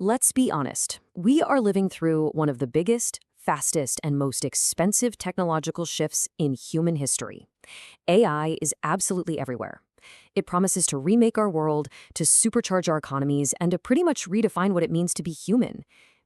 Let's be honest. We are living through one of the biggest, fastest, and most expensive technological shifts in human history. AI is absolutely everywhere. It promises to remake our world, to supercharge our economies, and to pretty much redefine what it means to be human.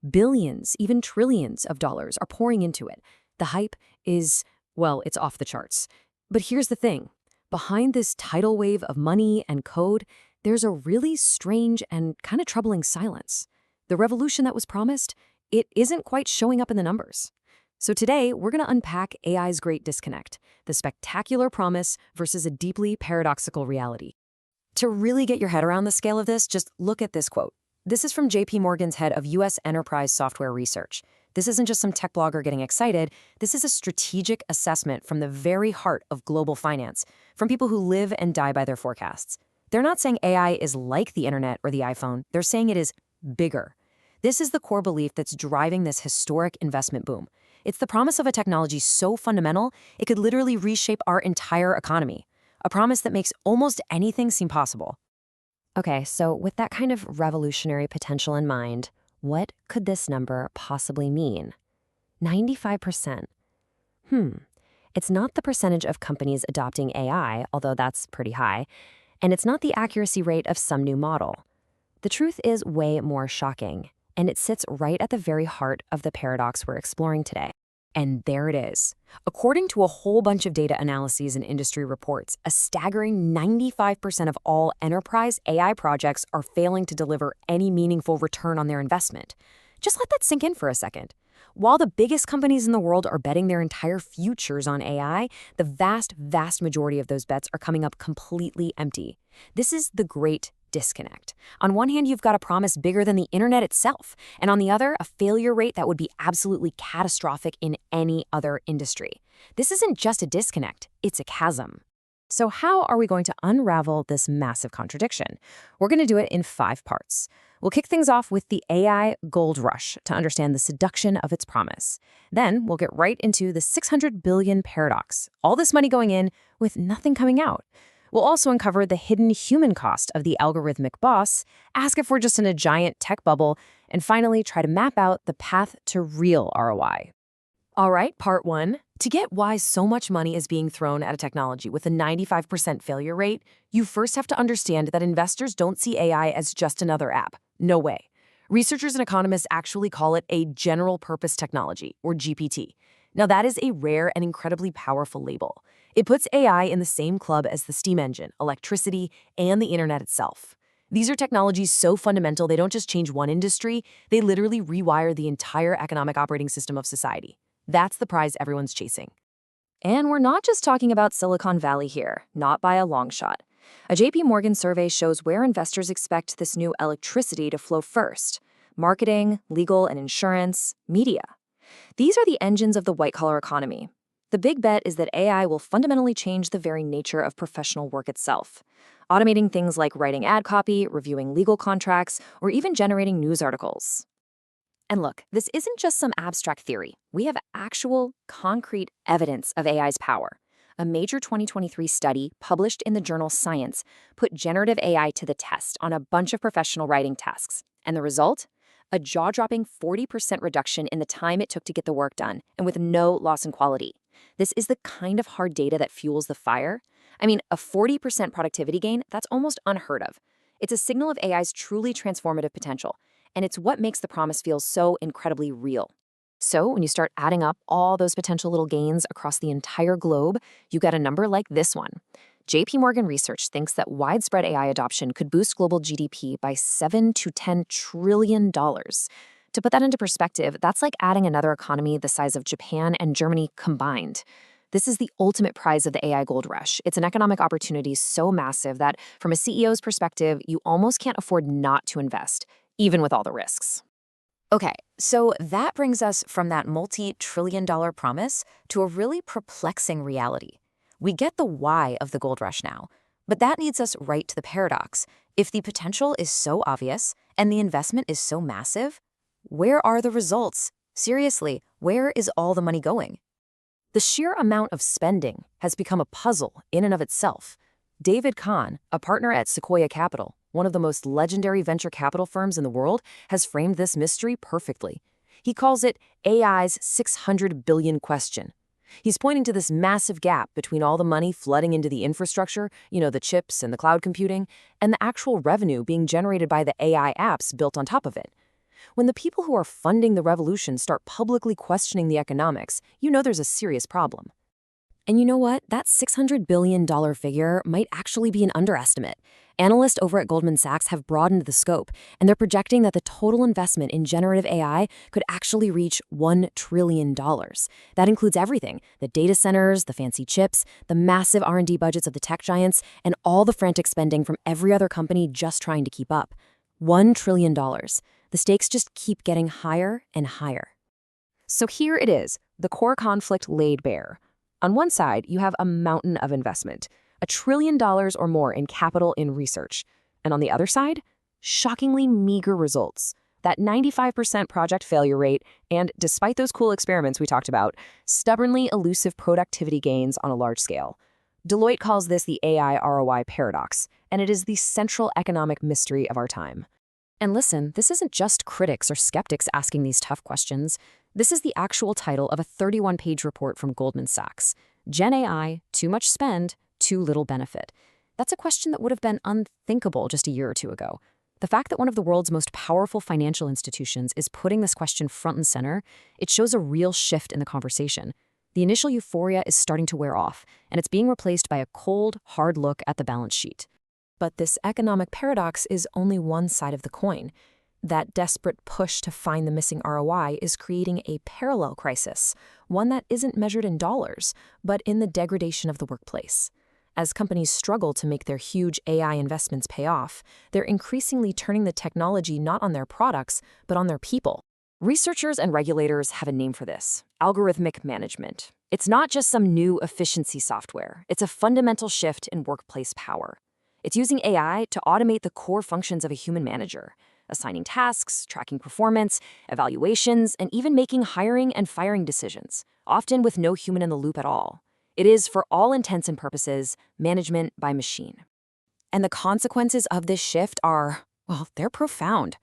Billions, even trillions of dollars are pouring into it. The hype is, well, it's off the charts. But here's the thing. Behind this tidal wave of money and code, there's a really strange and kind of troubling silence. The revolution that was promised, it isn't quite showing up in the numbers. So today, we're going to unpack AI's great disconnect, the spectacular promise versus a deeply paradoxical reality. To really get your head around the scale of this, just look at this quote. This is from JP Morgan's head of U.S. enterprise software research. This isn't just some tech blogger getting excited. This is a strategic assessment from the very heart of global finance, from people who live and die by their forecasts. They're not saying AI is like the internet or the iPhone. They're saying it is bigger. This is the core belief that's driving this historic investment boom. It's the promise of a technology so fundamental, it could literally reshape our entire economy. A promise that makes almost anything seem possible. Okay, so with that kind of revolutionary potential in mind, what could this number possibly mean? 95%. It's not the percentage of companies adopting AI, although that's pretty high, and it's not the accuracy rate of some new model. The truth is way more shocking, and it sits right at the very heart of the paradox we're exploring today. And there it is. According to a whole bunch of data analyses and industry reports, a staggering 95% of all enterprise AI projects are failing to deliver any meaningful return on their investment. Just let that sink in for a second. While the biggest companies in the world are betting their entire futures on AI, the vast majority of those bets are coming up completely empty. This is the great disconnect. On one hand, you've got a promise bigger than the internet itself, and on the other, a failure rate that would be absolutely catastrophic in any other industry. This isn't just a disconnect, it's a chasm. So how are we going to unravel this massive contradiction? We're going to do it in 5 parts. We'll kick things off with the AI gold rush to understand the seduction of its promise. Then we'll get right into the 600 billion paradox, all this money going in with nothing coming out. We'll also uncover the hidden human cost of the algorithmic boss, ask if we're just in a giant tech bubble, and finally try to map out the path to real ROI. All right, part 1. To get why so much money is being thrown at a technology with a 95% failure rate, you first have to understand that investors don't see AI as just another app. No way. Researchers and economists actually call it a general-purpose technology, or GPT. Now, that is a rare and incredibly powerful label. It puts AI in the same club as the steam engine, electricity, and the internet itself. These are technologies so fundamental they don't just change one industry, they literally rewire the entire economic operating system of society. That's the prize everyone's chasing. And we're not just talking about Silicon Valley here, not by a long shot. A JP Morgan survey shows where investors expect this new electricity to flow first: marketing, legal and insurance, media. These are the engines of the white-collar economy. The big bet is that AI will fundamentally change the very nature of professional work itself, automating things like writing ad copy, reviewing legal contracts, or even generating news articles. And look, this isn't just some abstract theory. We have actual, concrete evidence of AI's power. A major 2023 study published in the journal Science put generative AI to the test on a bunch of professional writing tasks. And the result? A jaw-dropping 40% reduction in the time it took to get the work done, and with no loss in quality. This is the kind of hard data that fuels the fire. I mean, a 40% productivity gain, that's almost unheard of. It's a signal of AI's truly transformative potential, and it's what makes the promise feel so incredibly real. So when you start adding up all those potential little gains across the entire globe, you get a number like this one. JP Morgan Research thinks that widespread AI adoption could boost global GDP by $7 to $10 trillion. To put that into perspective, that's like adding another economy the size of Japan and Germany combined. This is the ultimate prize of the AI gold rush. It's an economic opportunity so massive that, from a CEO's perspective, you almost can't afford not to invest, even with all the risks. Okay, so that brings us from that multi-trillion-dollar promise to a really perplexing reality. We get the why of the gold rush now, but that leads us right to the paradox. If the potential is so obvious and the investment is so massive, where are the results? Seriously, where is all the money going? The sheer amount of spending has become a puzzle in and of itself. David Kahn, a partner at Sequoia Capital, one of the most legendary venture capital firms in the world, has framed this mystery perfectly. He calls it AI's 600 billion question. He's pointing to this massive gap between all the money flooding into the infrastructure, the chips and the cloud computing, and the actual revenue being generated by the AI apps built on top of it. When the people who are funding the revolution start publicly questioning the economics, there's a serious problem. And you know what? That $600 billion figure might actually be an underestimate. Analysts over at Goldman Sachs have broadened the scope, and they're projecting that the total investment in generative AI could actually reach $1 trillion. That includes everything: the data centers, the fancy chips, the massive R&D budgets of the tech giants, and all the frantic spending from every other company just trying to keep up. $1 trillion. The stakes just keep getting higher and higher. So here it is, the core conflict laid bare. On one side, you have a mountain of investment, $1 trillion or more in capital in research. And on the other side, shockingly meager results. That 95% project failure rate and, despite those cool experiments we talked about, stubbornly elusive productivity gains on a large scale. Deloitte calls this the AI ROI paradox, and it is the central economic mystery of our time. And listen, this isn't just critics or skeptics asking these tough questions. This is the actual title of a 31-page report from Goldman Sachs. Gen AI, too much spend, too little benefit. That's a question that would have been unthinkable just a year or two ago. The fact that one of the world's most powerful financial institutions is putting this question front and center, it shows a real shift in the conversation. The initial euphoria is starting to wear off, and it's being replaced by a cold, hard look at the balance sheet. But this economic paradox is only one side of the coin. That desperate push to find the missing ROI is creating a parallel crisis, one that isn't measured in dollars, but in the degradation of the workplace. As companies struggle to make their huge AI investments pay off, they're increasingly turning the technology not on their products, but on their people. Researchers and regulators have a name for this: algorithmic management. It's not just some new efficiency software, it's a fundamental shift in workplace power. It's using AI to automate the core functions of a human manager, assigning tasks, tracking performance, evaluations, and even making hiring and firing decisions, often with no human in the loop at all. It is, for all intents and purposes, management by machine. And the consequences of this shift are, well, they're profound.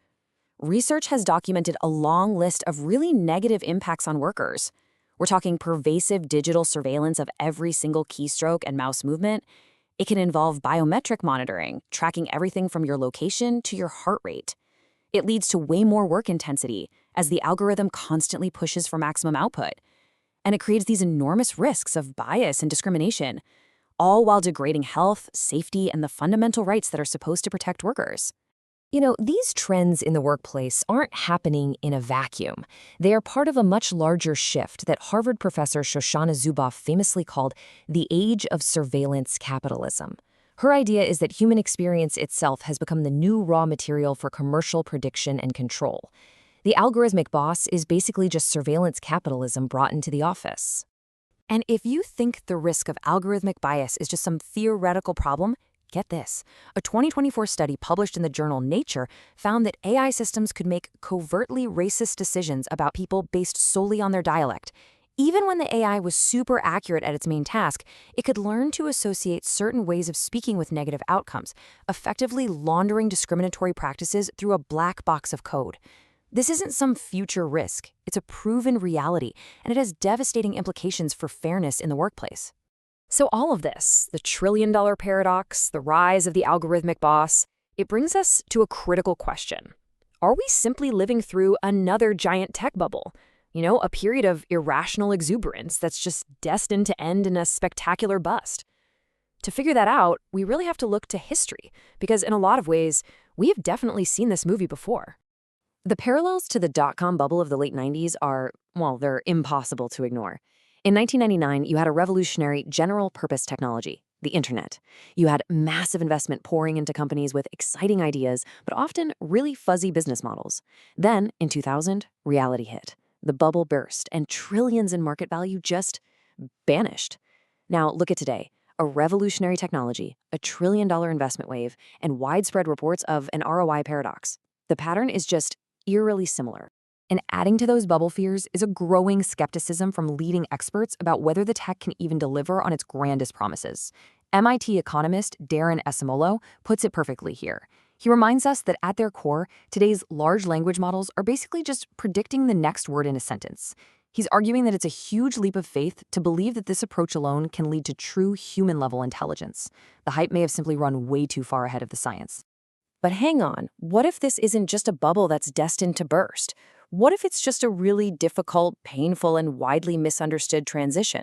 Research has documented a long list of really negative impacts on workers. We're talking pervasive digital surveillance of every single keystroke and mouse movement. It can involve biometric monitoring, tracking everything from your location to your heart rate. It leads to way more work intensity as the algorithm constantly pushes for maximum output. And it creates these enormous risks of bias and discrimination, all while degrading health, safety, and the fundamental rights that are supposed to protect workers. These trends in the workplace aren't happening in a vacuum. They are part of a much larger shift that Harvard professor Shoshana Zuboff famously called the age of surveillance capitalism. Her idea is that human experience itself has become the new raw material for commercial prediction and control. The algorithmic boss is basically just surveillance capitalism brought into the office. And if you think the risk of algorithmic bias is just some theoretical problem, get this. A 2024 study published in the journal Nature found that AI systems could make covertly racist decisions about people based solely on their dialect. Even when the AI was super accurate at its main task, it could learn to associate certain ways of speaking with negative outcomes, effectively laundering discriminatory practices through a black box of code. This isn't some future risk. It's a proven reality, and it has devastating implications for fairness in the workplace. So all of this, the trillion-dollar paradox, the rise of the algorithmic boss, it brings us to a critical question. Are we simply living through another giant tech bubble? A period of irrational exuberance that's just destined to end in a spectacular bust. To figure that out, we really have to look to history, because in a lot of ways, we have definitely seen this movie before. The parallels to the dot-com bubble of the late 90s are, well, they're impossible to ignore. In 1999, you had a revolutionary general-purpose technology, the internet. You had massive investment pouring into companies with exciting ideas, but often really fuzzy business models. Then, in 2000, reality hit. The bubble burst, and trillions in market value just vanished. Now, look at today. A revolutionary technology, a $1 trillion investment wave, and widespread reports of an ROI paradox. The pattern is just eerily similar. And adding to those bubble fears is a growing skepticism from leading experts about whether the tech can even deliver on its grandest promises. MIT economist Darren Esimolo puts it perfectly here. He reminds us that at their core, today's large language models are basically just predicting the next word in a sentence. He's arguing that it's a huge leap of faith to believe that this approach alone can lead to true human-level intelligence. The hype may have simply run way too far ahead of the science. But hang on, what if this isn't just a bubble that's destined to burst? What if it's just a really difficult, painful, and widely misunderstood transition?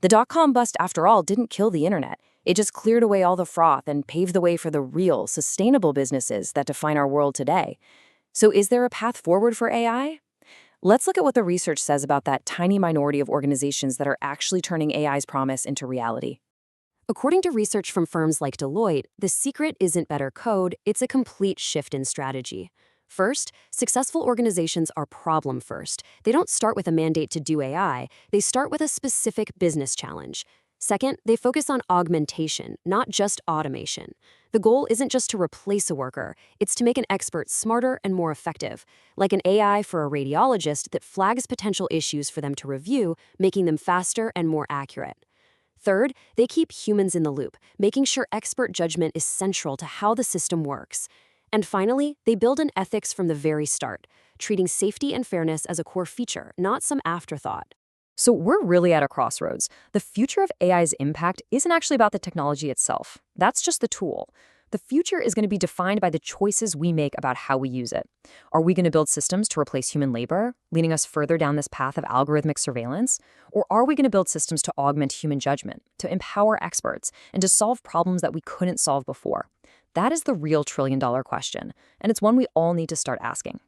The dot-com bust, after all, didn't kill the internet. It just cleared away all the froth and paved the way for the real, sustainable businesses that define our world today. So is there a path forward for AI? Let's look at what the research says about that tiny minority of organizations that are actually turning AI's promise into reality. According to research from firms like Deloitte, the secret isn't better code, it's a complete shift in strategy. First, successful organizations are problem first. They don't start with a mandate to do AI, they start with a specific business challenge. Second, they focus on augmentation, not just automation. The goal isn't just to replace a worker, it's to make an expert smarter and more effective, like an AI for a radiologist that flags potential issues for them to review, making them faster and more accurate. Third, they keep humans in the loop, making sure expert judgment is central to how the system works. And finally, they build an ethics from the very start, treating safety and fairness as a core feature, not some afterthought. So we're really at a crossroads. The future of AI's impact isn't actually about the technology itself. That's just the tool. The future is going to be defined by the choices we make about how we use it. Are we going to build systems to replace human labor, leading us further down this path of algorithmic surveillance? Or are we going to build systems to augment human judgment, to empower experts, and to solve problems that we couldn't solve before? That is the real trillion-dollar question, and it's one we all need to start asking.